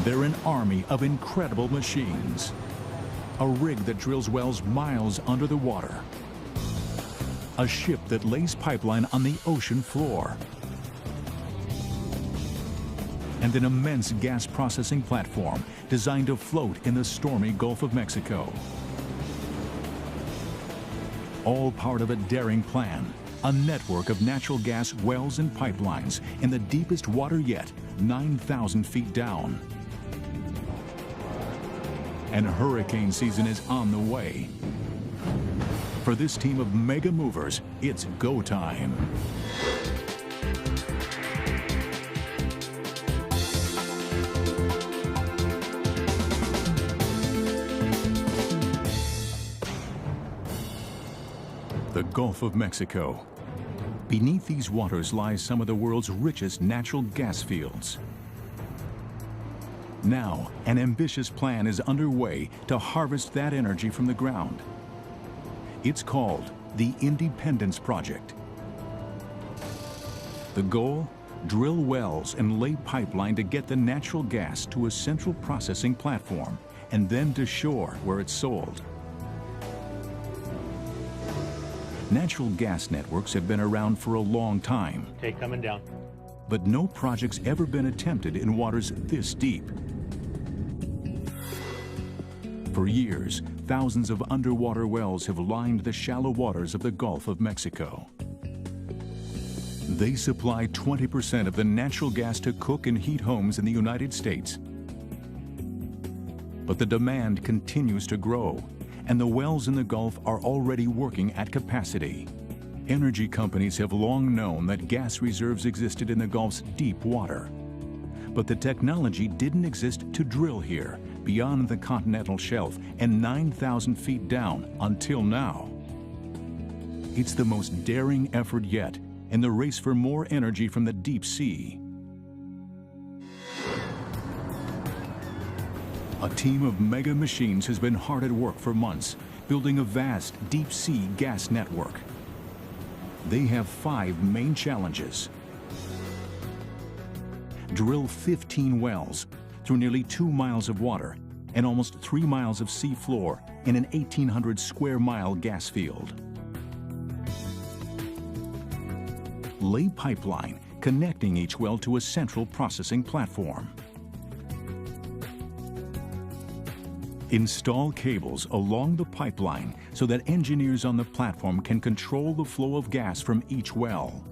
They're an army of incredible machines. A rig that drills wells miles under the water. A ship that lays pipeline on the ocean floor. And an immense gas processing platform designed to float in the stormy Gulf of Mexico. All part of a daring plan, a network of natural gas wells and pipelines in the deepest water yet, 9,000 feet down. And hurricane season is on the way. For this team of mega movers, it's go time. The Gulf of Mexico. Beneath these waters lies some of the world's richest natural gas fields. Now, an ambitious plan is underway to harvest that energy from the ground. It's called the Independence Project. The goal? Drill wells and lay pipeline to get the natural gas to a central processing platform and then to shore where it's sold. Natural gas networks have been around for a long time. Okay, coming down. But no project's ever been attempted in waters this deep. For years, thousands of underwater wells have lined the shallow waters of the Gulf of Mexico. They supply 20% of the natural gas to cook and heat homes in the United States. But the demand continues to grow, and the wells in the Gulf are already working at capacity. Energy companies have long known that gas reserves existed in the Gulf's deep water. But the technology didn't exist to drill here, beyond the continental shelf and 9,000 feet down until now. It's the most daring effort yet in the race for more energy from the deep sea. A team of mega machines has been hard at work for months, building a vast deep-sea gas network. They have 5 main challenges. Drill 15 wells through nearly 2 miles of water and almost 3 miles of sea floor in an 1,800 square mile gas field. Lay pipeline connecting each well to a central processing platform. Install cables along the pipeline so that engineers on the platform can control the flow of gas from each well.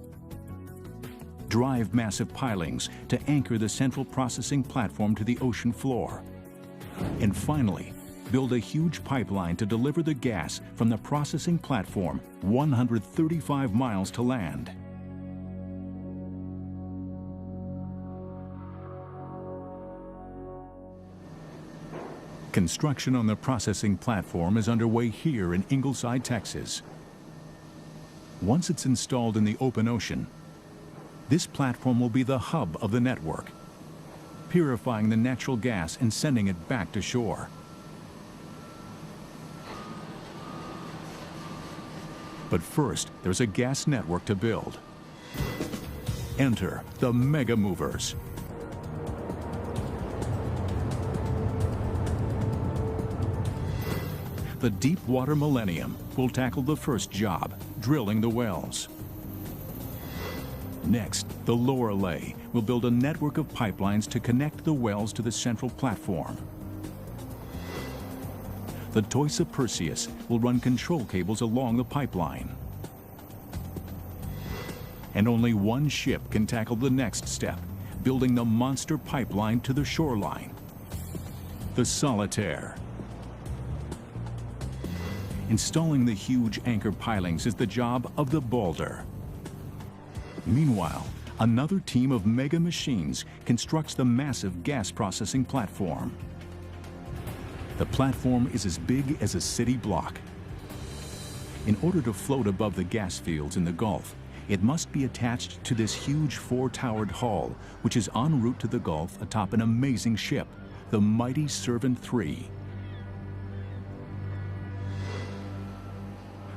Drive massive pilings to anchor the central processing platform to the ocean floor. And finally, build a huge pipeline to deliver the gas from the processing platform 135 miles to land. Construction on the processing platform is underway here in Ingleside, Texas. Once it's installed in the open ocean, this platform will be the hub of the network, purifying the natural gas and sending it back to shore. But first, there's a gas network to build. Enter the Mega Movers. The Deepwater Millennium will tackle the first job, drilling the wells. Next, the Lorelei will build a network of pipelines to connect the wells to the central platform. The Toisa Perseus will run control cables along the pipeline. And only one ship can tackle the next step, building the monster pipeline to the shoreline. The Solitaire. Installing the huge anchor pilings is the job of the Boulder. Meanwhile, another team of mega machines constructs the massive gas processing platform. The platform is as big as a city block. In order to float above the gas fields in the Gulf, it must be attached to this huge 4-towered hull, which is en route to the Gulf atop an amazing ship, the mighty Servant 3.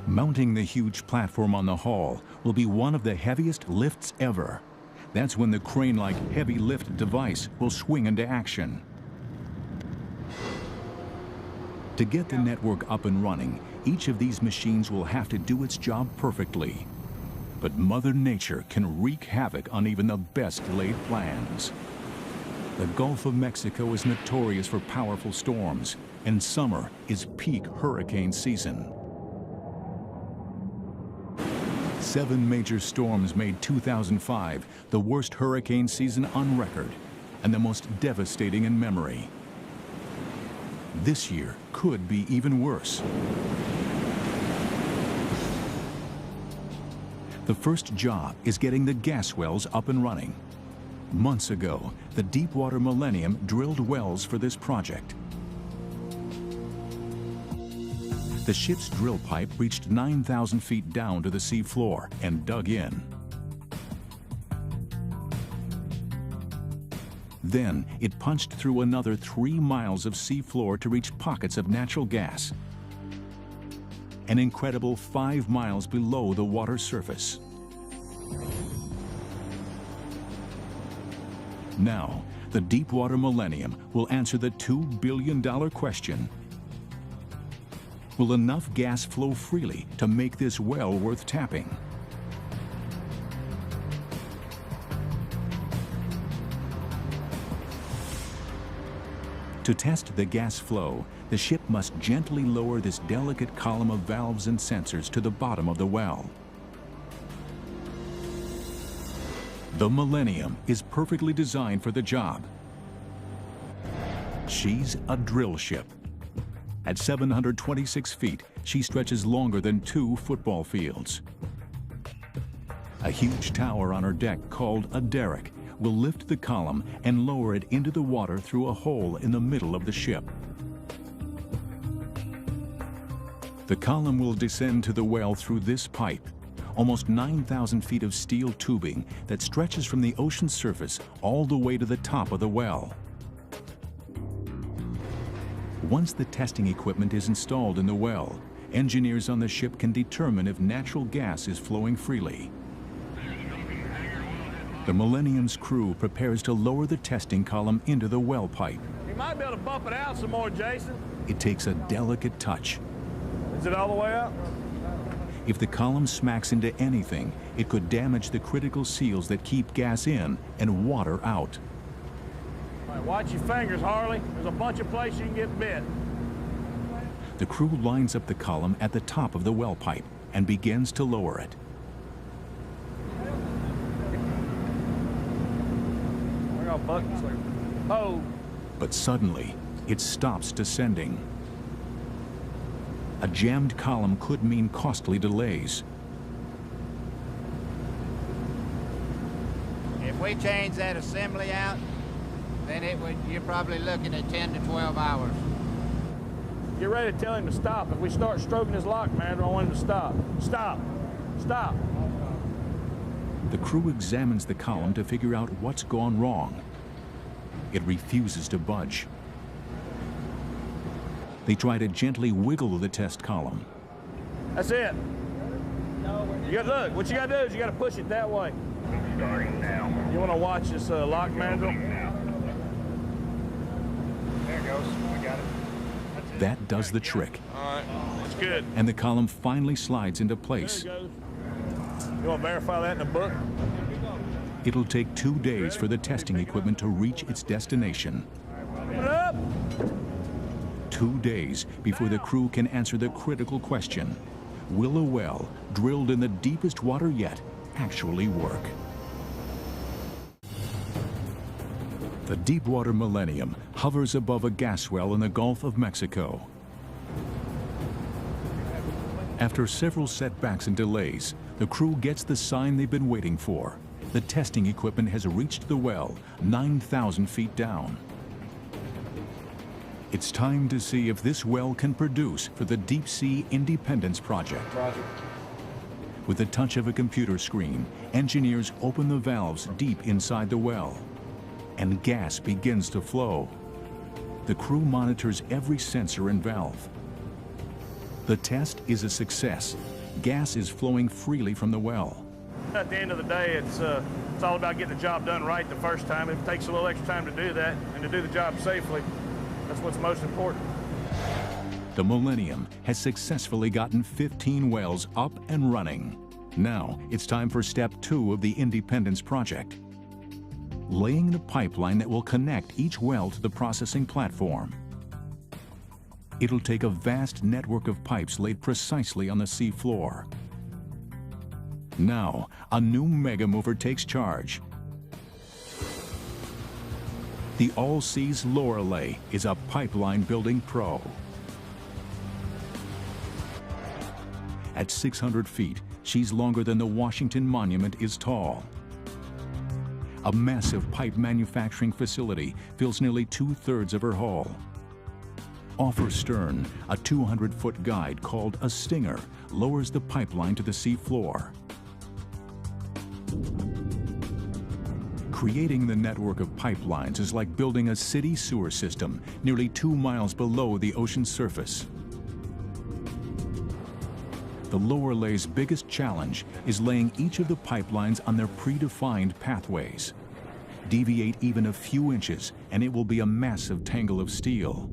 Mounting the huge platform on the hull will be one of the heaviest lifts ever. That's when the crane-like heavy lift device will swing into action. To get the network up and running, each of these machines will have to do its job perfectly. But Mother Nature can wreak havoc on even the best laid plans. The Gulf of Mexico is notorious for powerful storms, and summer is peak hurricane season. 7 major storms made 2005 the worst hurricane season on record and the most devastating in memory. This year could be even worse. The first job is getting the gas wells up and running. Months ago, the Deepwater Millennium drilled wells for this project. The ship's drill pipe reached 9,000 feet down to the sea floor and dug in. Then it punched through another 3 miles of sea floor to reach pockets of natural gas. An incredible 5 miles below the water surface. Now, the Deepwater Millennium will answer the $2 billion question. Will enough gas flow freely to make this well worth tapping? To test the gas flow, the ship must gently lower this delicate column of valves and sensors to the bottom of the well. The Millennium is perfectly designed for the job. She's a drill ship. At 726 feet, she stretches longer than 2 football fields. A huge tower on her deck, called a derrick, will lift the column and lower it into the water through a hole in the middle of the ship. The column will descend to the well through this pipe, almost 9,000 feet of steel tubing that stretches from the ocean surface all the way to the top of the well. Once the testing equipment is installed in the well, engineers on the ship can determine if natural gas is flowing freely. The Millennium's crew prepares to lower the testing column into the well pipe. You might be able to bump it out some more, Jason. It takes a delicate touch. Is it all the way out? If the column smacks into anything, it could damage the critical seals that keep gas in and water out. All right, watch your fingers, Harley. There's a bunch of places you can get bit. The crew lines up the column at the top of the well pipe and begins to lower it. I got buckets there. Oh. But suddenly, it stops descending. A jammed column could mean costly delays. If we change that assembly out, then you're probably looking at 10 to 12 hours. Get ready to tell him to stop. If we start stroking his lock, man, I want him to stop. Stop. Stop. The crew examines the column to figure out what's gone wrong. It refuses to budge. They try to gently wiggle the test column. That's it. Look, what you gotta do is you gotta push it that way. Starting now. You wanna watch this lock mandrel? There it goes. We got it. That does the trick. All right, that's good. And the column finally slides into place. There it goes. You wanna verify that in the book? It'll take 2 days for the testing equipment to reach its destination. Open it up. 2 days before the crew can answer the critical question: will a well drilled in the deepest water yet actually work? The Deepwater Millennium hovers above a gas well in the Gulf of Mexico. After several setbacks and delays, the crew gets the sign they've been waiting for. The testing equipment has reached the well, 9,000 feet down. It's time to see if this well can produce for the Deep Sea Independence Project. Roger. With the touch of a computer screen, engineers open the valves deep inside the well, and gas begins to flow. The crew monitors every sensor and valve. The test is a success. Gas is flowing freely from the well. At the end of the day, it's all about getting the job done right the first time. If it takes a little extra time to do that and to do the job safely, that's what's most important. The Millennium has successfully gotten 15 wells up and running. Now it's time for step 2 of the Independence project: laying the pipeline that will connect each well to the processing platform. It'll take a vast network of pipes laid precisely on the sea floor. Now, a new mega mover takes charge. The All-Seas Lorelei is a pipeline building pro. At 600 feet, she's longer than the Washington Monument is tall. A massive pipe manufacturing facility fills nearly 2/3 of her hull. Off her stern, a 200-foot guide called a stinger lowers the pipeline to the sea floor. Creating the network of pipelines is like building a city sewer system nearly 2 miles below the ocean's surface. The Lorelei's biggest challenge is laying each of the pipelines on their predefined pathways. Deviate even a few inches and it will be a massive tangle of steel.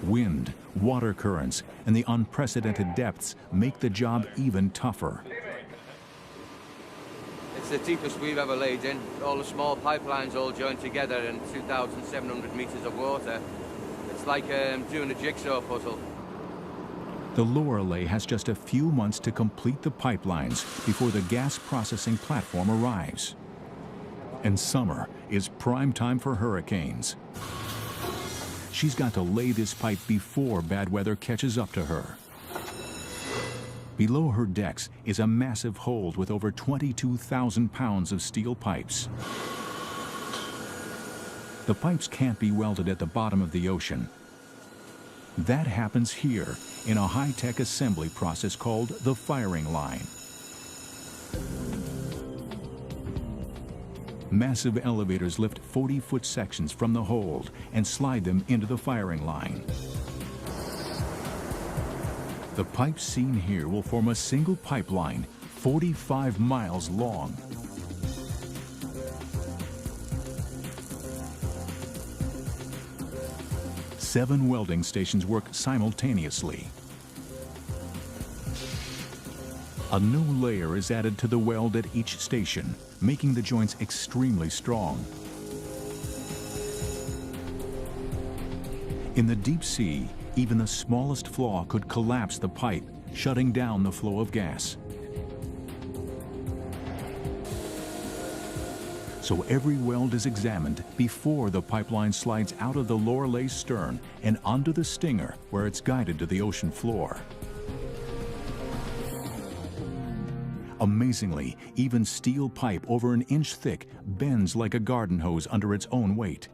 Wind, water currents, and the unprecedented depths make the job even tougher. It's the deepest we've ever laid in. All the small pipelines all joined together in 2,700 meters of water. It's like doing a jigsaw puzzle. The Lorelei has just a few months to complete the pipelines before the gas processing platform arrives. And summer is prime time for hurricanes. She's got to lay this pipe before bad weather catches up to her. Below her decks is a massive hold with over 22,000 pounds of steel pipes. The pipes can't be welded at the bottom of the ocean. That happens here in a high-tech assembly process called the firing line. Massive elevators lift 40-foot sections from the hold and slide them into the firing line. The pipes seen here will form a single pipeline 45 miles long. Seven welding stations work simultaneously. A new layer is added to the weld at each station, making the joints extremely strong. In the deep sea, even the smallest flaw could collapse the pipe, shutting down the flow of gas. So every weld is examined before the pipeline slides out of the Lorelei's stern and onto the stinger where it's guided to the ocean floor. Amazingly, even steel pipe over an inch thick bends like a garden hose under its own weight.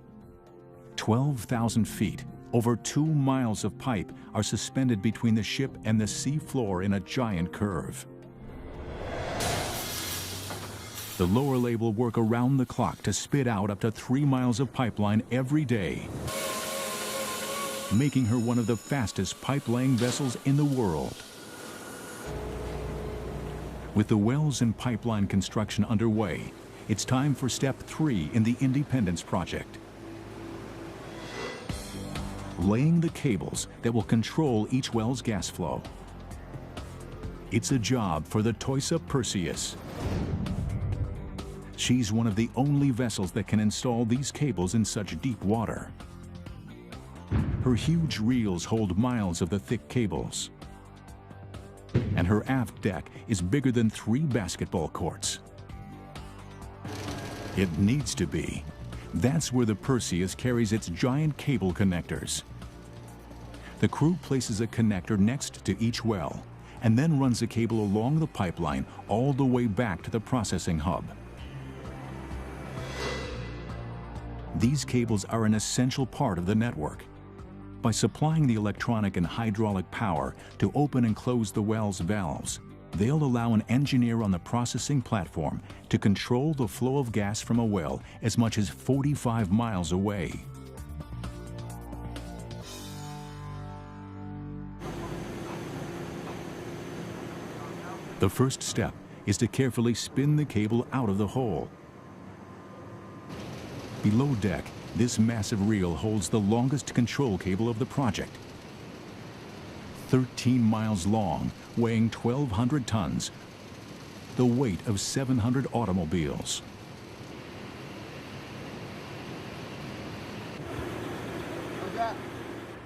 12,000 feet, over 2 miles of pipe are suspended between the ship and the sea floor in a giant curve. The Lorelei will work around the clock to spit out up to 3 miles of pipeline every day, making her one of the fastest pipe-laying vessels in the world. With the wells and pipeline construction underway, it's time for step 3 in the Independence project: laying the cables that will control each well's gas flow. It's a job for the Toisa Perseus. She's one of the only vessels that can install these cables in such deep water. Her huge reels hold miles of the thick cables. And her aft deck is bigger than 3 basketball courts. It needs to be. That's where the Perseus carries its giant cable connectors. The crew places a connector next to each well and then runs a cable along the pipeline all the way back to the processing hub. These cables are an essential part of the network. By supplying the electronic and hydraulic power to open and close the well's valves, they'll allow an engineer on the processing platform to control the flow of gas from a well as much as 45 miles away. The first step is to carefully spin the cable out of the hole. Below deck, This massive reel holds the longest control cable of the project. 13 miles long, weighing 1,200 tons, the weight of 700 automobiles.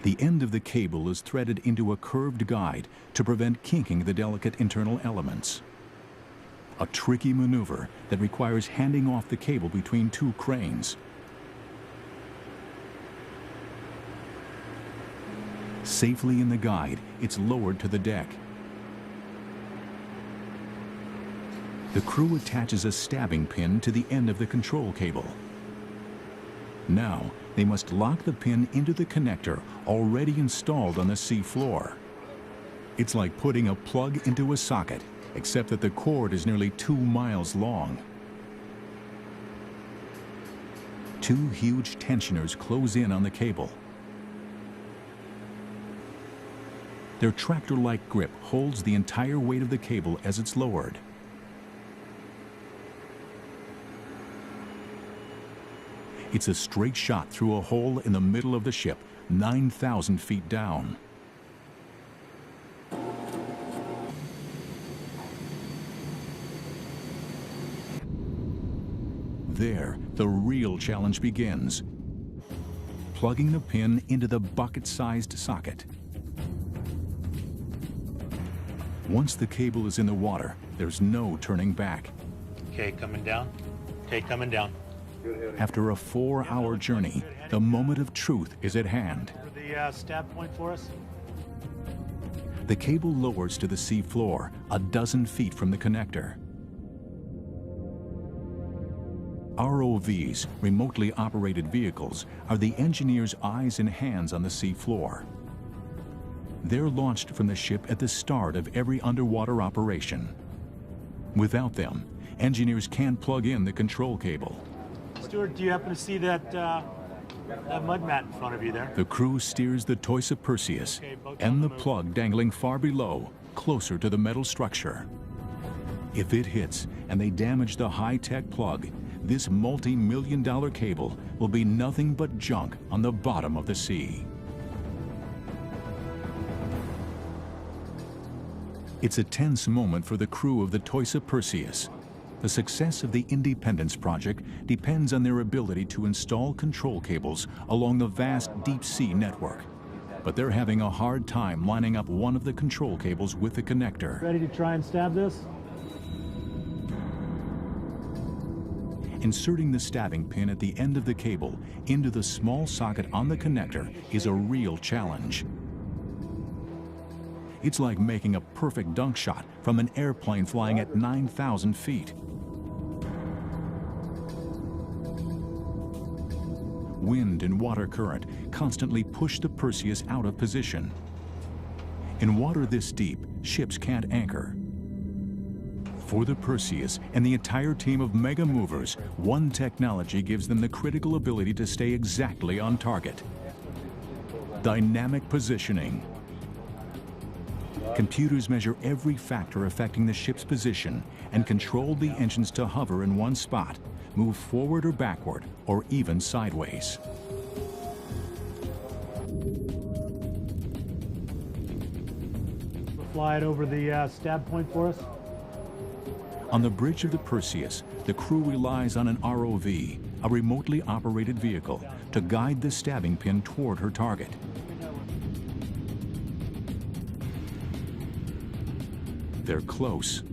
The end of the cable is threaded into a curved guide to prevent kinking the delicate internal elements. A tricky maneuver that requires handing off the cable between two cranes. Safely in the guide, it's lowered to the deck. The crew attaches a stabbing pin to the end of the control cable. Now, they must lock the pin into the connector already installed on the sea floor. It's like putting a plug into a socket, except that the cord is nearly 2 miles long. Two huge tensioners close in on the cable. Their tractor-like grip holds the entire weight of the cable as it's lowered. It's a straight shot through a hole in the middle of the ship, 9,000 feet down. There, the real challenge begins. Plugging the pin into the bucket-sized socket. Once the cable is in the water, there's no turning back. Okay, coming down. Okay, coming down. After a 4-hour journey, the moment of truth is at hand. For the stab point for us. The cable lowers to the sea floor, a dozen feet from the connector. ROVs, remotely operated vehicles, are the engineers' eyes and hands on the sea floor. They're launched from the ship at the start of every underwater operation. Without them, engineers can't plug in the control cable. Stuart, do you happen to see that mud mat in front of you there? The crew steers the Toisa Perseus and the plug dangling far below, closer to the metal structure. If it hits and they damage the high-tech plug, this multi-million-dollar cable will be nothing but junk on the bottom of the sea. It's a tense moment for the crew of the Toisa Perseus. The success of the Independence project depends on their ability to install control cables along the vast deep-sea network. But they're having a hard time lining up one of the control cables with the connector. Ready to try and stab this? Inserting the stabbing pin at the end of the cable into the small socket on the connector is a real challenge. It's like making a perfect dunk shot from an airplane flying at 9,000 feet. Wind and water current constantly push the Perseus out of position. In water this deep, ships can't anchor. For the Perseus and the entire team of mega movers, one technology gives them the critical ability to stay exactly on target. Dynamic positioning. Computers measure every factor affecting the ship's position and control the engines to hover in one spot, move forward or backward, or even sideways. Fly it over the stab point for us. On the bridge of the Perseus, the crew relies on an ROV, a remotely operated vehicle, to guide the stabbing pin toward her target. They're close.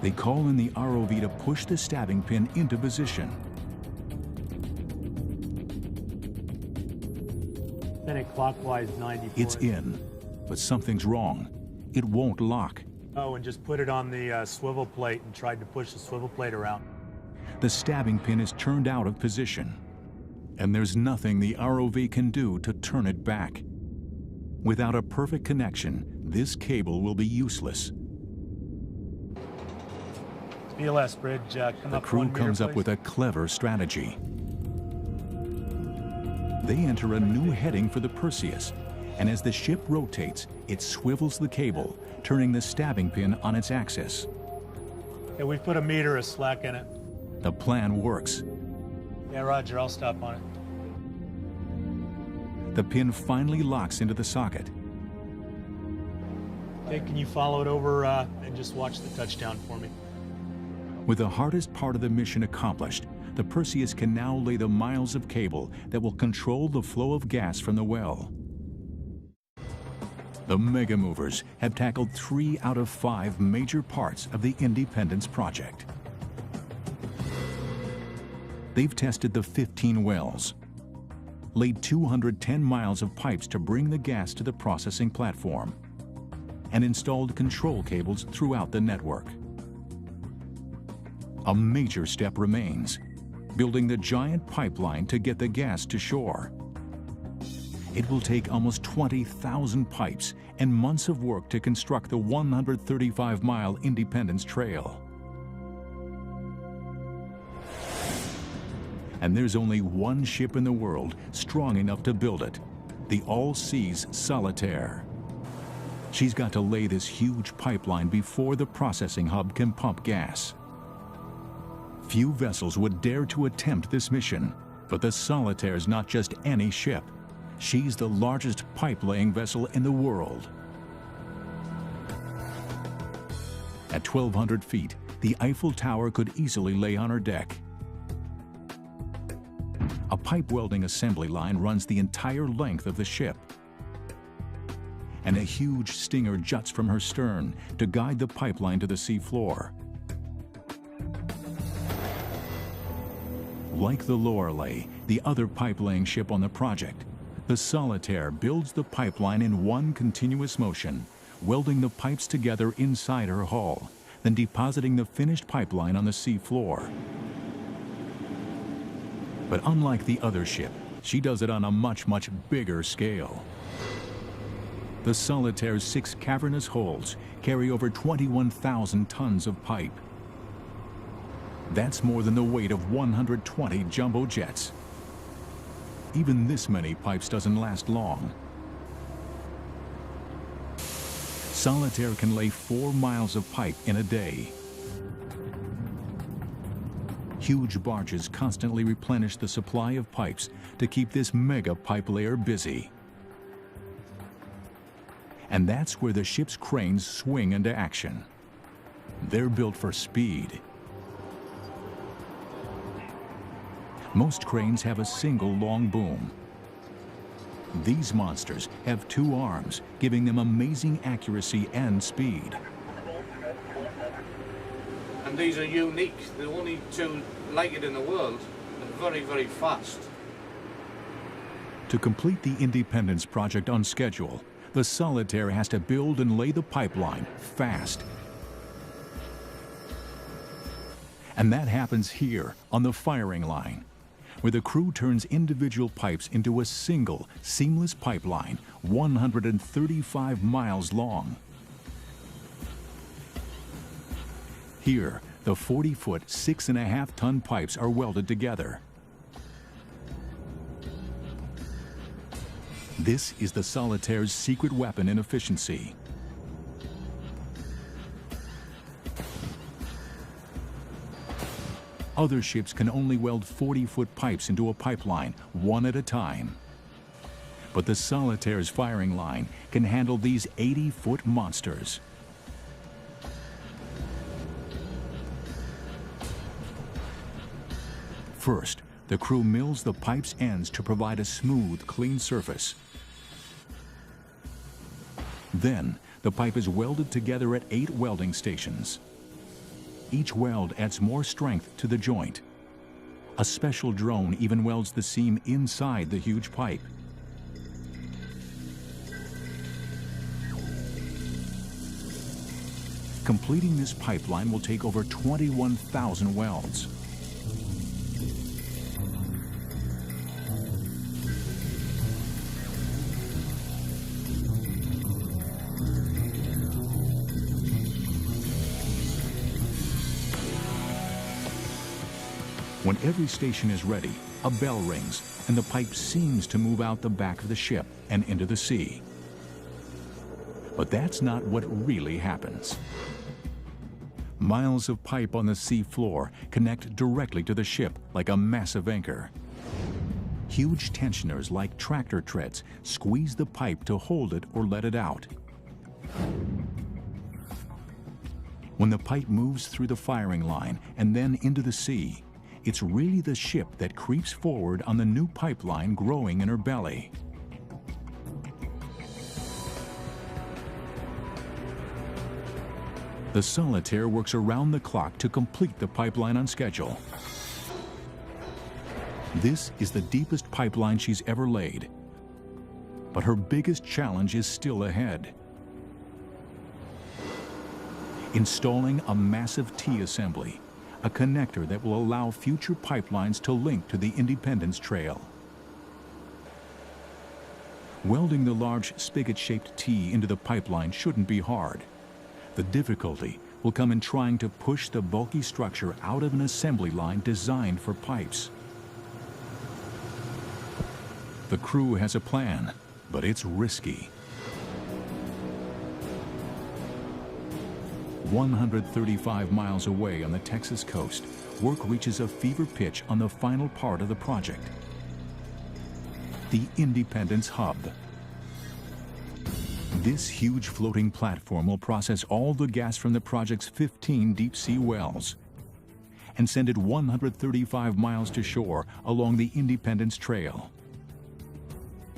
They call in the ROV to push the stabbing pin into position. Then it clockwise 94. It's in, but something's wrong. It won't lock. Oh, and just put it on the swivel plate and tried to push the swivel plate around. The stabbing pin is turned out of position, and there's nothing the ROV can do to turn it back. Without a perfect connection, this cable will be useless. BLS bridge, come The up crew 1 meter, comes up please. with a clever strategy. They enter a new heading for the Perseus, and as the ship rotates, it swivels the cable, turning the stabbing pin on its axis. Yeah, we put 1 meter of slack in it. The plan works. Yeah, Roger, I'll stop on it. The pin finally locks into the socket. Okay, can you follow it over and just watch the touchdown for me? With the hardest part of the mission accomplished, the Perseus can now lay the miles of cable that will control the flow of gas from the well. The Mega Movers have tackled 3 out of 5 major parts of the Independence project. They've tested the 15 wells, laid 210 miles of pipes to bring the gas to the processing platform, and installed control cables throughout the network. A major step remains: building the giant pipeline to get the gas to shore. It will take almost 20,000 pipes and months of work to construct the 135-mile Independence Trail. And there's only one ship in the world strong enough to build it, the All-Seas Solitaire. She's got to lay this huge pipeline before the processing hub can pump gas. Few vessels would dare to attempt this mission, but the Solitaire's not just any ship. She's the largest pipe-laying vessel in the world. At 1,200 feet, the Eiffel Tower could easily lay on her deck. A pipe welding assembly line runs the entire length of the ship, and a huge stinger juts from her stern to guide the pipeline to the sea floor. Like the Lorelei, the other pipe-laying ship on the project, the Solitaire builds the pipeline in one continuous motion, welding the pipes together inside her hull, then depositing the finished pipeline on the sea floor. But unlike the other ship, she does it on a much bigger scale. The Solitaire's 6 cavernous holds carry over 21,000 tons of pipe. That's more than the weight of 120 jumbo jets. Even this many pipes doesn't last long. Solitaire can lay 4 miles of pipe in a day. Huge barges constantly replenish the supply of pipes to keep this mega pipe layer busy. And that's where the ship's cranes swing into action. They're built for speed. Most cranes have a single long boom. These monsters have 2 arms, giving them amazing accuracy and speed. And these are unique. They're only 2 like it in the world, and very fast. To complete the Independence project on schedule, the Solitaire has to build and lay the pipeline fast. And that happens here on the firing line, where the crew turns individual pipes into a single, seamless pipeline, 135 miles long. Here, the 40-foot, 6.5-ton pipes are welded together. This is the Solitaire's secret weapon in efficiency. Other ships can only weld 40-foot pipes into a pipeline, one at a time. But the Solitaire's firing line can handle these 80-foot monsters. First, the crew mills the pipe's ends to provide a smooth, clean surface. Then, the pipe is welded together at 8 welding stations. Each weld adds more strength to the joint. A special drone even welds the seam inside the huge pipe. Completing this pipeline will take over 21,000 welds. When every station is ready, a bell rings and the pipe seems to move out the back of the ship and into the sea. But that's not what really happens. Miles of pipe on the sea floor connect directly to the ship like a massive anchor. Huge tensioners like tractor treads squeeze the pipe to hold it or let it out. When the pipe moves through the firing line and then into the sea, it's really the ship that creeps forward on the new pipeline growing in her belly. The Solitaire works around the clock to complete the pipeline on schedule. This is the deepest pipeline she's ever laid. But her biggest challenge is still ahead. Installing a massive T-assembly, a connector that will allow future pipelines to link to the Independence Trail. Welding the large spigot-shaped T into the pipeline shouldn't be hard. The difficulty will come in trying to push the bulky structure out of an assembly line designed for pipes. The crew has a plan, but it's risky. 135 miles away on the Texas coast, work reaches a fever pitch on the final part of the project, the Independence Hub. This huge floating platform will process all the gas from the project's 15 deep-sea wells and send it 135 miles to shore along the Independence Trail.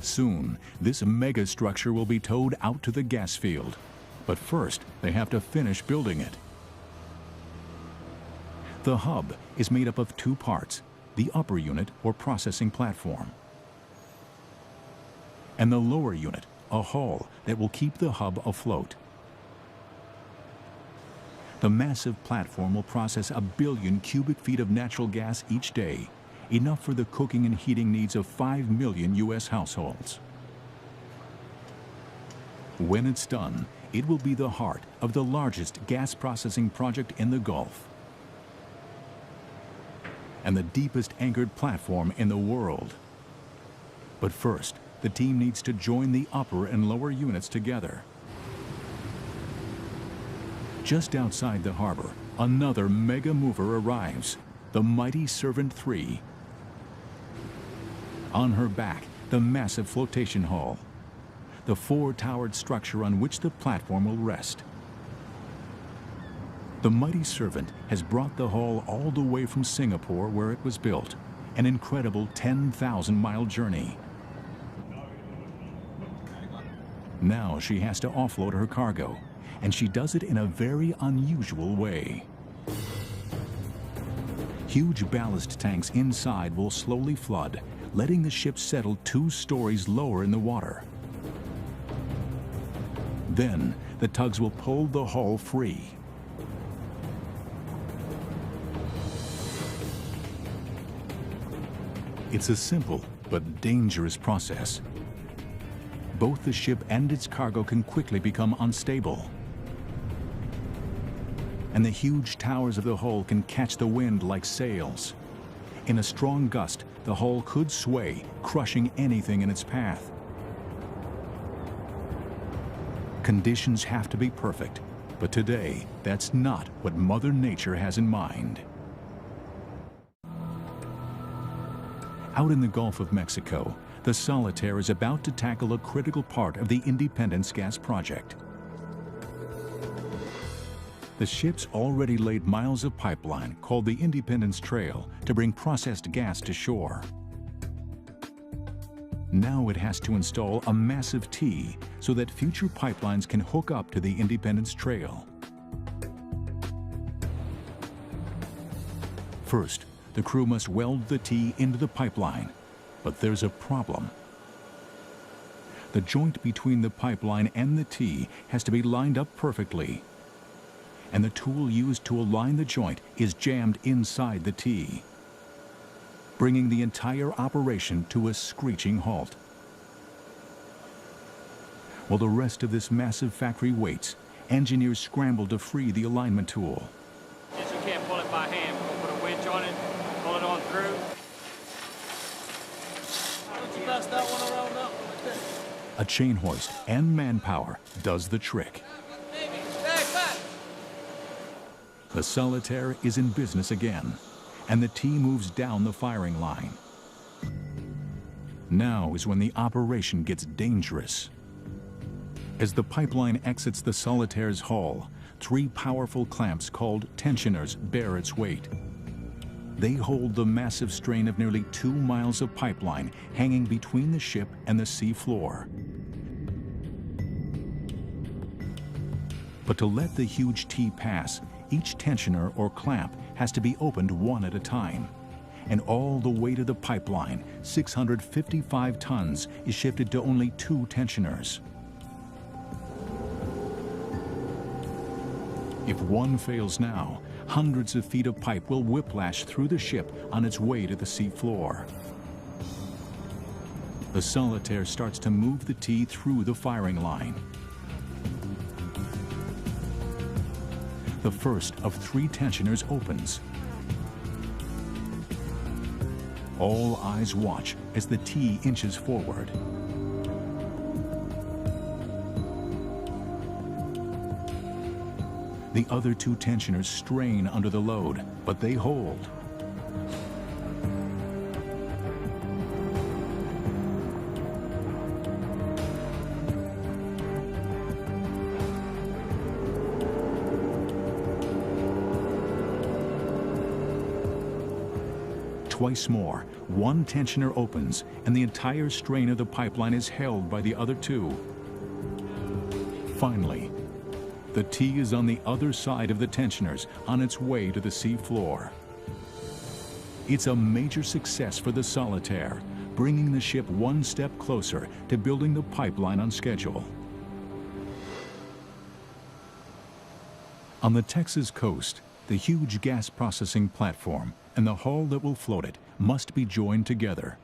Soon, this mega structure will be towed out to the gas field. But first, they have to finish building it. The hub is made up of two parts, the upper unit, or processing platform, and the lower unit, a hull that will keep the hub afloat. The massive platform will process 1 billion cubic feet of natural gas each day, enough for the cooking and heating needs of 5 million U.S. households. When it's done, it will be the heart of the largest gas processing project in the Gulf and the deepest anchored platform in the world. But first, the team needs to join the upper and lower units together. Just outside the harbor, another mega mover arrives, the mighty Servant 3. On her back, the massive flotation hull, the 4-towered structure on which the platform will rest. The mighty Servant has brought the hull all the way from Singapore, where it was built, an incredible 10,000-mile journey. Now she has to offload her cargo, and she does it in a very unusual way. Huge ballast tanks inside will slowly flood, letting the ship settle 2 stories lower in the water. Then, the tugs will pull the hull free. It's a simple but dangerous process. Both the ship and its cargo can quickly become unstable, and the huge towers of the hull can catch the wind like sails. In a strong gust, the hull could sway, crushing anything in its path. Conditions have to be perfect, but today, that's not what Mother Nature has in mind. Out in the Gulf of Mexico, the Solitaire is about to tackle a critical part of the Independence Gas Project. The ship's already laid miles of pipeline called the Independence Trail to bring processed gas to shore. Now it has to install a massive T so that future pipelines can hook up to the Independence Trail. First, the crew must weld the T into the pipeline, but there's a problem. The joint between the pipeline and the T has to be lined up perfectly, and the tool used to align the joint is jammed inside the T, bringing the entire operation to a screeching halt. While the rest of this massive factory waits, engineers scramble to free the alignment tool. Since you can't pull it by hand, we'll put a winch on it, pull it on through. Why don't you bust that one around that one? A chain hoist and manpower does the trick. The Solitaire is in business again, and the T moves down the firing line. Now is when the operation gets dangerous. As the pipeline exits the Solitaire's hull, 3 powerful clamps called tensioners bear its weight. They hold the massive strain of nearly 2 miles of pipeline hanging between the ship and the sea floor. But to let the huge T pass, each tensioner or clamp has to be opened one at a time. And all the weight of the pipeline, 655 tons, is shifted to only 2 tensioners. If one fails now, hundreds of feet of pipe will whiplash through the ship on its way to the sea floor. The Solitaire starts to move the T through the firing line. The first of 3 tensioners opens. All eyes watch as the T inches forward. The other 2 tensioners strain under the load, but they hold. Twice more, 1 tensioner opens, and the entire strain of the pipeline is held by the other 2. Finally, the T is on the other side of the tensioners on its way to the sea floor. It's a major success for the Solitaire, bringing the ship one step closer to building the pipeline on schedule. On the Texas coast, the huge gas processing platform and the hull that will float it must be joined together.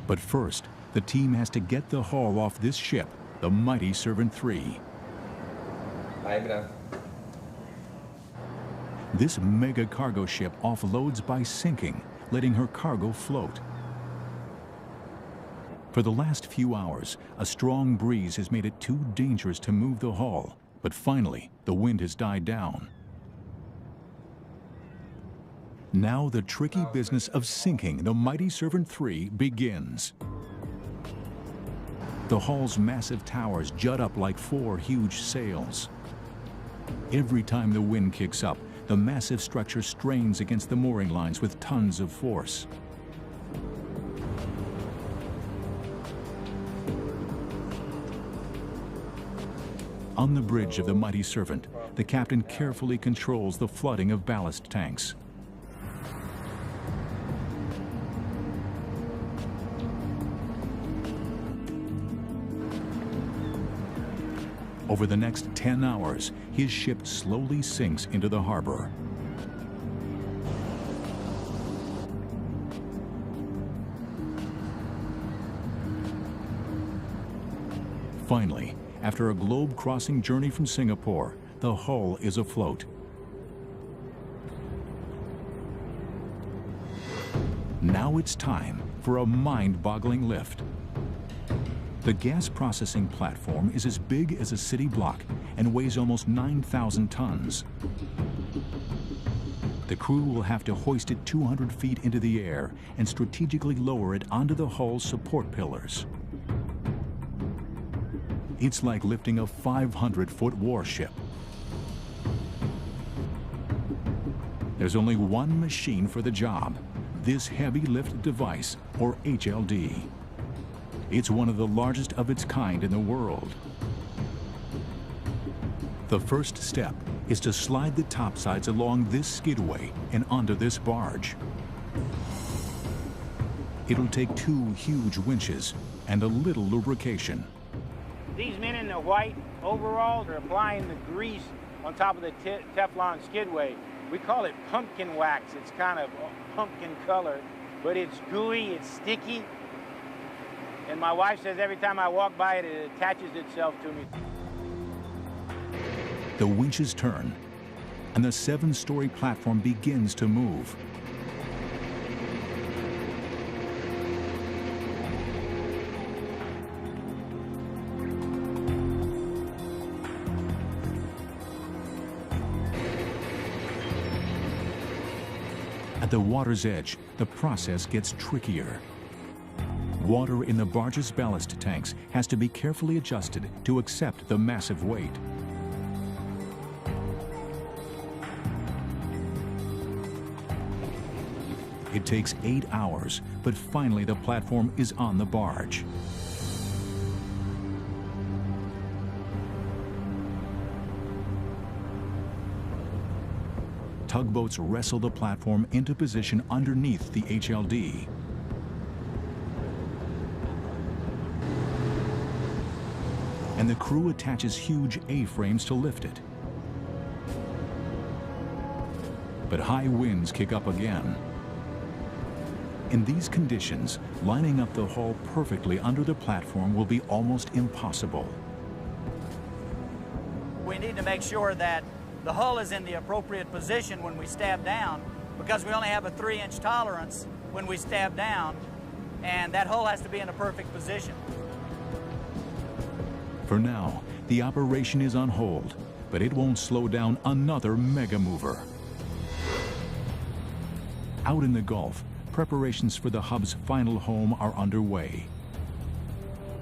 But first, the team has to get the hull off this ship, the mighty Servant 3. This mega cargo ship offloads by sinking, letting her cargo float. For the last few hours, a strong breeze has made it too dangerous to move the hull, but finally, the wind has died down. Now the tricky business of sinking the mighty Servant 3 begins. The hull's massive towers jut up like 4 huge sails. Every time the wind kicks up, the massive structure strains against the mooring lines with tons of force. On the bridge of the mighty Servant, the captain carefully controls the flooding of ballast tanks. Over the next 10 hours, his ship slowly sinks into the harbor. Finally, after a globe-crossing journey from Singapore, the hull is afloat. Now it's time for a mind-boggling lift. The gas processing platform is as big as a city block and weighs almost 9,000 tons. The crew will have to hoist it 200 feet into the air and strategically lower it onto the hull's support pillars. It's like lifting a 500-foot warship. There's only one machine for the job, this heavy lift device, or HLD. It's one of the largest of its kind in the world. The first step is to slide the topsides along this skidway and onto this barge. It'll take 2 huge winches and a little lubrication. These men in the white overalls are applying the grease on top of the Teflon skidway. We call it pumpkin wax. It's kind of pumpkin color, but it's gooey, it's sticky. And my wife says every time I walk by it, it attaches itself to me. The winches turn, and the 7-story platform begins to move. the water's edge, the process gets trickier. Water in the barge's ballast tanks has to be carefully adjusted to accept the massive weight. It takes 8 hours, but finally the platform is on the barge. Tugboats wrestle the platform into position underneath the HLD. And the crew attaches huge A-frames to lift it. But high winds kick up again. In these conditions, lining up the hull perfectly under the platform will be almost impossible. We need to make sure that the hull is in the appropriate position when we stab down, because we only have a 3-inch tolerance when we stab down, and that hull has to be in a perfect position. For now, the operation is on hold, but it won't slow down another mega mover. Out in the Gulf, preparations for the hub's final home are underway.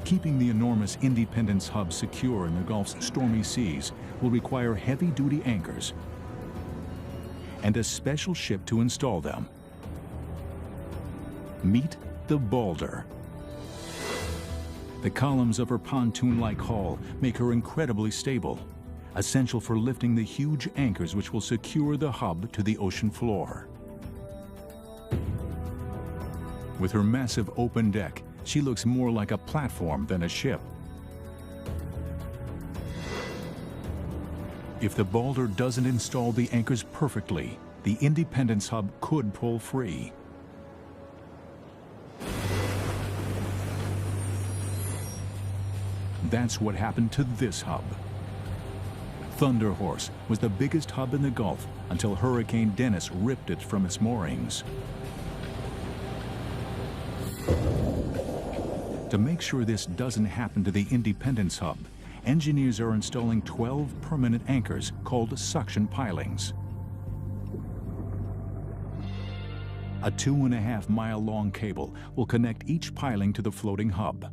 Keeping the enormous Independence hub secure in the Gulf's stormy seas will require heavy-duty anchors and a special ship to install them. Meet the Balder. The columns of her pontoon-like hull make her incredibly stable, essential for lifting the huge anchors which will secure the hub to the ocean floor. With her massive open deck, she looks more like a platform than a ship. If the Balder doesn't install the anchors perfectly, the Independence hub could pull free. That's what happened to this hub. Thunder Horse was the biggest hub in the Gulf until Hurricane Dennis ripped it from its moorings. To make sure this doesn't happen to the Independence hub, engineers are installing 12 permanent anchors called suction pilings. A 2.5-mile-long cable will connect each piling to the floating hub.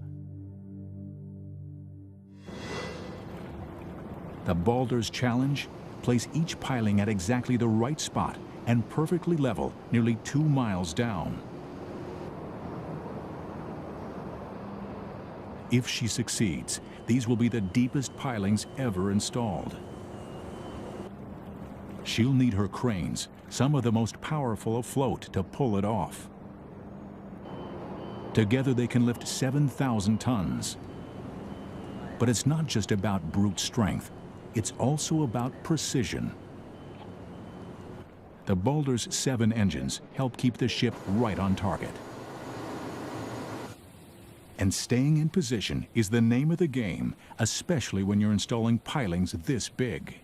The Balder's challenge? Place each piling at exactly the right spot and perfectly level nearly 2 miles down. If she succeeds, these will be the deepest pilings ever installed. She'll need her cranes, some of the most powerful afloat, to pull it off. Together they can lift 7,000 tons. But it's not just about brute strength, it's also about precision. The Balder's 7 engines help keep the ship right on target. And staying in position is the name of the game, especially when you're installing pilings this big.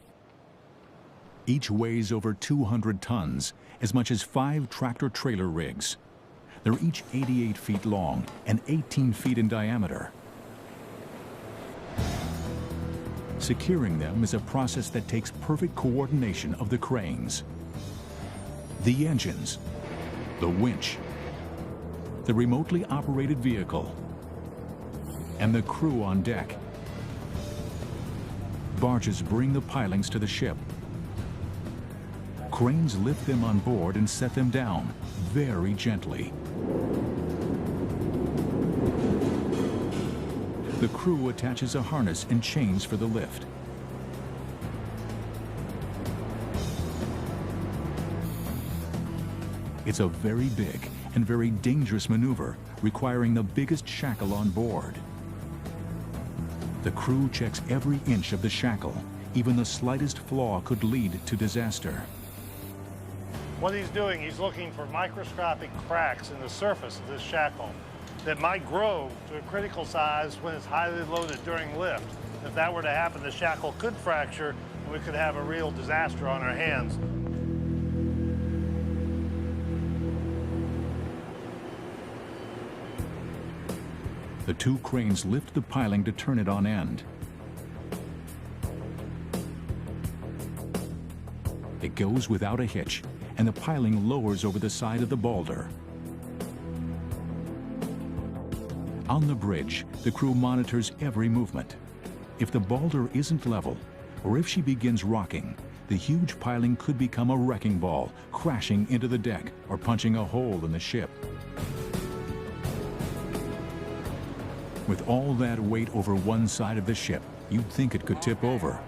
Each weighs over 200 tons, as much as 5 tractor-trailer rigs. They're each 88 feet long and 18 feet in diameter. Securing them is a process that takes perfect coordination of the cranes, the engines, the winch, the remotely operated vehicle, and the crew on deck. Barges bring the pilings to the ship. Cranes lift them on board and set them down very gently. The crew attaches a harness and chains for the lift. It's a very big and very dangerous maneuver, requiring the biggest shackle on board. The crew checks every inch of the shackle. Even the slightest flaw could lead to disaster. What he's doing, he's looking for microscopic cracks in the surface of this shackle that might grow to a critical size when it's highly loaded during lift. If that were to happen, the shackle could fracture and we could have a real disaster on our hands. The 2 cranes lift the piling to turn it on end. It goes without a hitch, and the piling lowers over the side of the boulder. On the bridge, the crew monitors every movement. If the boulder isn't level, or if she begins rocking, the huge piling could become a wrecking ball, crashing into the deck or punching a hole in the ship. With all that weight over one side of the ship, you'd think it could tip over.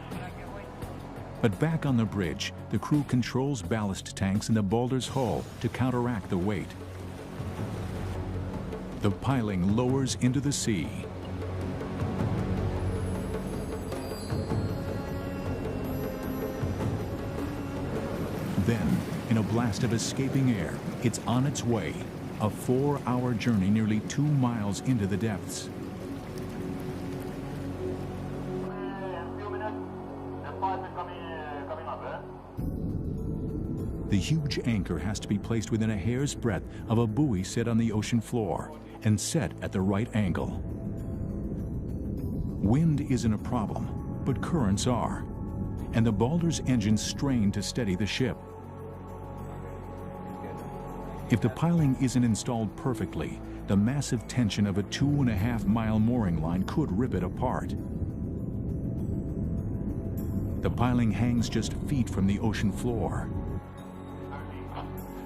But back on the bridge, the crew controls ballast tanks in the boulder's hull to counteract the weight. The piling lowers into the sea. Then, in a blast of escaping air, it's on its way, a 4-hour journey nearly 2 miles into the depths. The huge anchor has to be placed within a hair's breadth of a buoy set on the ocean floor and set at the right angle. Wind isn't a problem, but currents are, and the boulder's engines strain to steady the ship. If the piling isn't installed perfectly, the massive tension of a 2.5-mile mooring line could rip it apart. The piling hangs just feet from the ocean floor.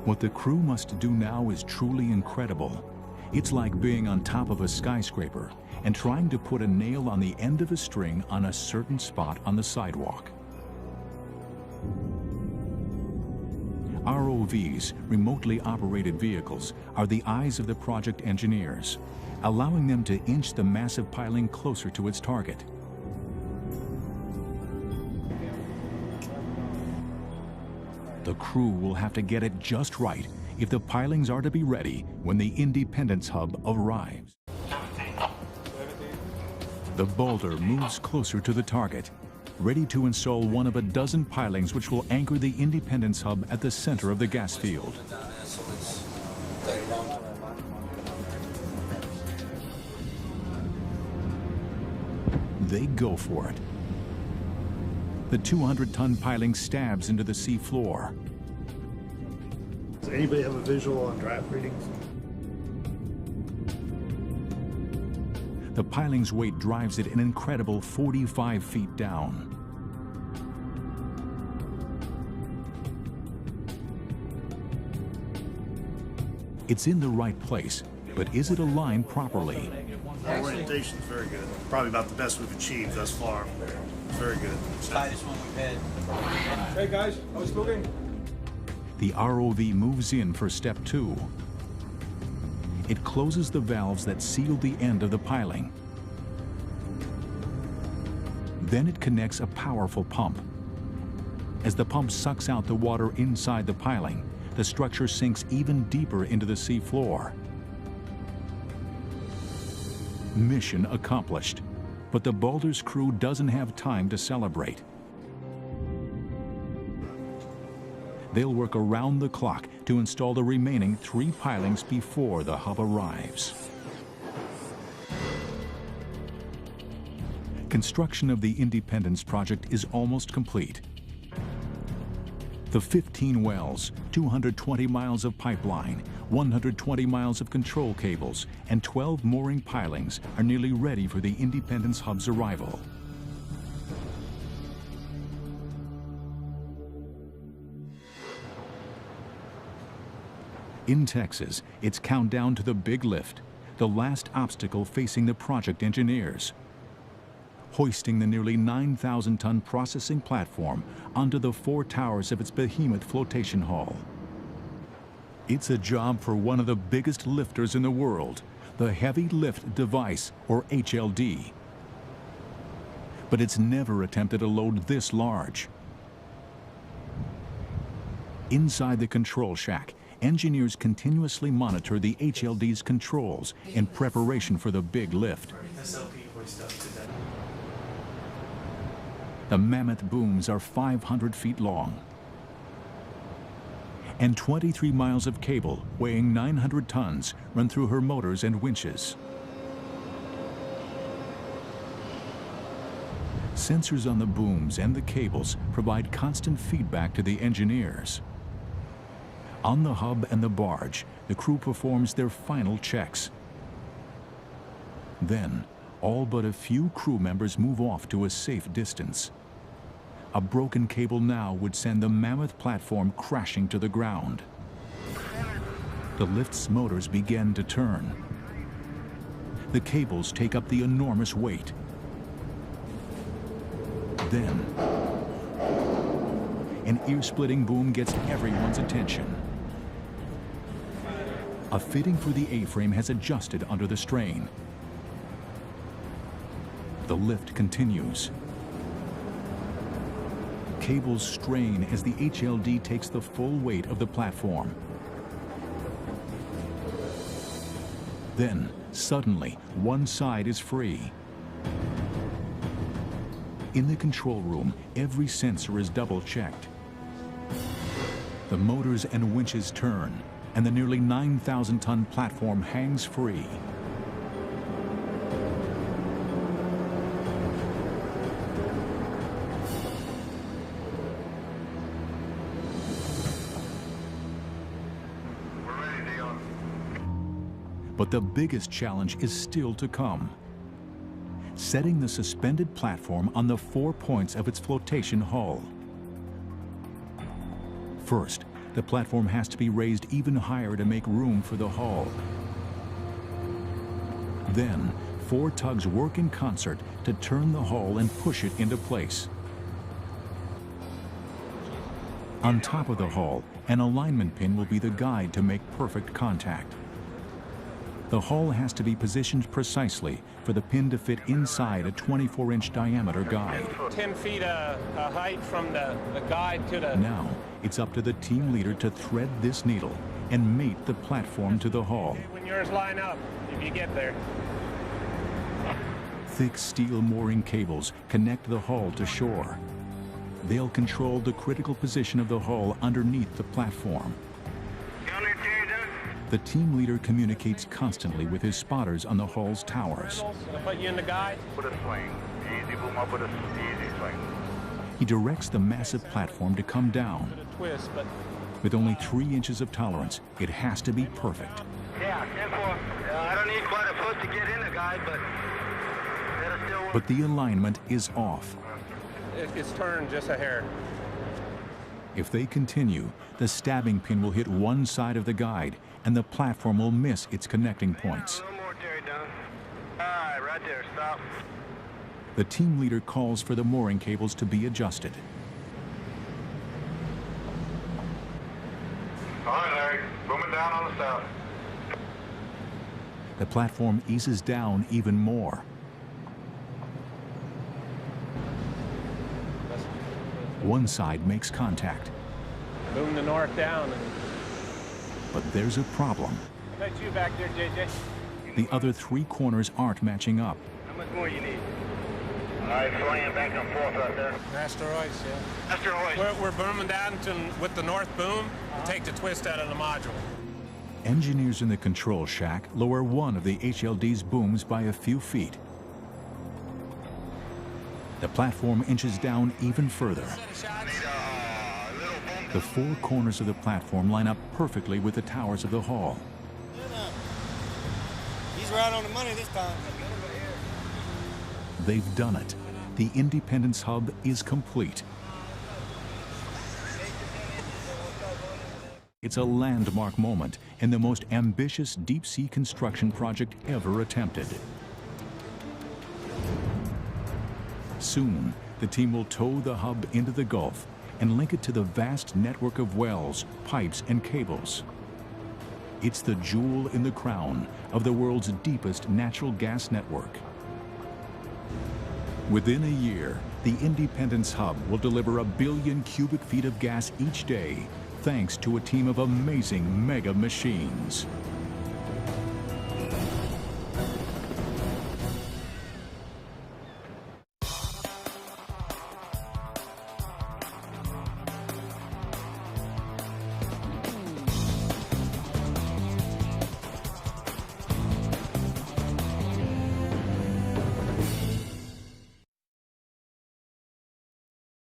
What the crew must do now is truly incredible. It's like being on top of a skyscraper and trying to put a nail on the end of a string on a certain spot on the sidewalk. ROVs, remotely operated vehicles, are the eyes of the project engineers, allowing them to inch the massive piling closer to its target. The crew will have to get it just right if the pilings are to be ready when the Independence hub arrives. The boulder moves closer to the target, ready to install one of a dozen pilings which will anchor the Independence hub at the center of the gas field. They go for it. The 200-ton piling stabs into the sea floor. Does anybody have a visual on draft readings? The piling's weight drives it an incredible 45 feet down. It's in the right place, but is it aligned properly? The orientation's very good. Probably about the best we've achieved thus far. It's very good. Tightest one we've had. Hey guys, I was looking. The ROV moves in for step 2. It closes the valves that seal the end of the piling. Then it connects a powerful pump. As the pump sucks out the water inside the piling, the structure sinks even deeper into the sea floor. Mission accomplished, but the boulder's crew doesn't have time to celebrate. They'll work around the clock to install the remaining 3 pilings before the hub arrives. Construction of the Independence project is almost complete. The 15 wells, 220 miles of pipeline, 120 miles of control cables, and 12 mooring pilings are nearly ready for the Independence hub's arrival. In Texas, it's countdown to the big lift, the last obstacle facing the project engineers. Hoisting the nearly 9,000-ton processing platform onto the 4 towers of its behemoth flotation hull. It's a job for one of the biggest lifters in the world, the Heavy Lift Device, or HLD. But it's never attempted a load this large. Inside the control shack, engineers continuously monitor the HLD's controls in preparation for the big lift. The mammoth booms are 500 feet long, and 23 miles of cable weighing 900 tons run through her motors and winches. Sensors on the booms and the cables provide constant feedback to the engineers. On the hub and the barge, the crew performs their final checks. Then, all but a few crew members move off to a safe distance. A broken cable now would send the mammoth platform crashing to the ground. The lift's motors begin to turn. The cables take up the enormous weight. Then, an ear-splitting boom gets everyone's attention. A fitting for the A-frame has adjusted under the strain. The lift continues. Cables strain as the HLD takes the full weight of the platform. Then, suddenly, one side is free. In the control room, every sensor is double-checked. The motors and winches turn, and the nearly 9,000-ton platform hangs free. But the biggest challenge is still to come. Setting the suspended platform on the 4 points of its flotation hull. First, the platform has to be raised even higher to make room for the hull. Then, 4 tugs work in concert to turn the hull and push it into place. On top of the hull, an alignment pin will be the guide to make perfect contact. The hull has to be positioned precisely for the pin to fit inside a 24-inch diameter guide. 10 feet height from the guide to the... Now, it's up to the team leader to thread this needle and mate the platform to the hull. When yours line up, if you get there. Thick steel mooring cables connect the hull to shore. They'll control the critical position of the hull underneath the platform. The team leader communicates constantly with his spotters on the hull's towers. I'll put you in the guide. Put a swing. Easy boom up with a easy swing. He directs the massive platform to come down. Twist, but With only 3 inches of tolerance, it has to be perfect. Yeah, 10-4. I don't need quite a foot to get in the guide, but that'll still work. But the alignment is off. it's turned just a hair. If they continue, the stabbing pin will hit one side of the guide, and the platform will miss its connecting points. A little more, Terry, down. All right, right there, stop. The team leader calls for the mooring cables to be adjusted. All right, Larry, booming down on the south. The platform eases down even more. One side makes contact. Boom the north down. But there's a problem. That's you back there, JJ. The other 3 corners aren't matching up. How much more you need? All right, flying back and forth right there. Asteroids, yeah. Asteroids. We're booming down with the north boom to take the twist out of the module. Engineers in the control shack lower one of the HLD's booms by a few feet. The platform inches down even further. The 4 corners of the platform line up perfectly with the towers of the hull. He's right on the money this time. They've done it. The Independence hub is complete. It's a landmark moment in the most ambitious deep-sea construction project ever attempted. Soon, the team will tow the hub into the Gulf and link it to the vast network of wells, pipes, and cables. It's the jewel in the crown of the world's deepest natural gas network. Within a year, the Independence hub will deliver 1 billion cubic feet of gas each day, thanks to a team of amazing mega machines.